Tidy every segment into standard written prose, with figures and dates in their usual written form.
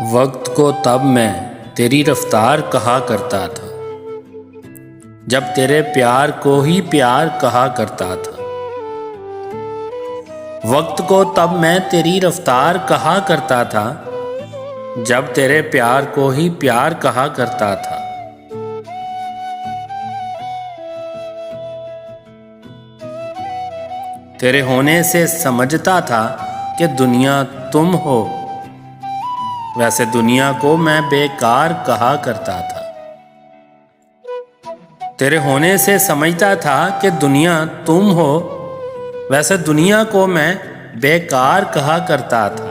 वक्त को तब मैं तेरी रफ्तार कहा करता था, जब तेरे प्यार को ही प्यार कहा करता था। वक्त को तब मैं तेरी रफ्तार कहा करता था, जब तेरे प्यार को ही प्यार कहा करता था। तेरे होने से समझता था कि दुनिया तुम हो, वैसे दुनिया को मैं बेकार कहा करता था। तेरे होने से समझता था कि दुनिया तुम हो, वैसे दुनिया को मैं बेकार कहा करता था।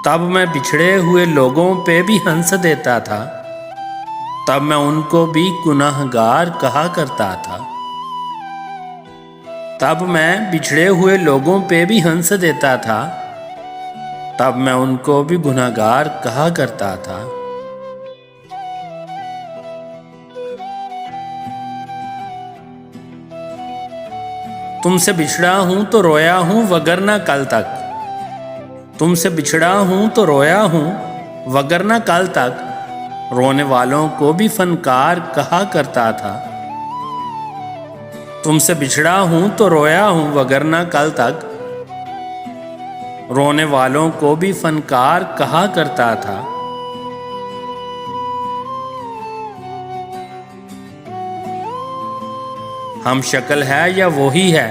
तब मैं बिछड़े हुए लोगों पे भी हंस देता था, तब मैं उनको भी गुनाहगार कहा करता था। तब मैं बिछड़े हुए लोगों पे भी हंस देता था, तब मैं उनको भी गुनाहगार कहा करता था। तुमसे बिछड़ा हूं तो रोया हूं वगरना कल तक। तुमसे बिछड़ा हूं तो रोया हूं वगरना कल तक, रोने वालों को भी फनकार कहा करता था। तुमसे बिछड़ा हूं तो रोया हूं वगरना कल तक, रोने वालों को भी फनकार कहा करता था। हम शक्ल है या वही है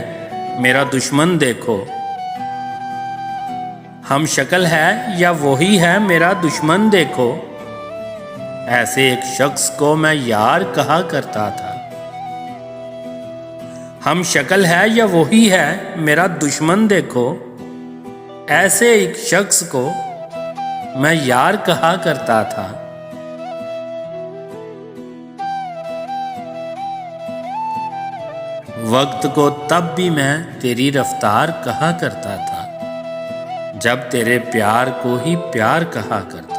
मेरा दुश्मन देखो। हम शक्ल है या वही है मेरा दुश्मन देखो, ऐसे एक शख्स को मैं यार कहा करता था। हम शक्ल है या वही है मेरा दुश्मन देखो, ऐसे एक शख्स को मैं यार कहा करता था। वक्त को तब भी मैं तेरी रफ्तार कहा करता था, जब तेरे प्यार को ही प्यार कहा करता।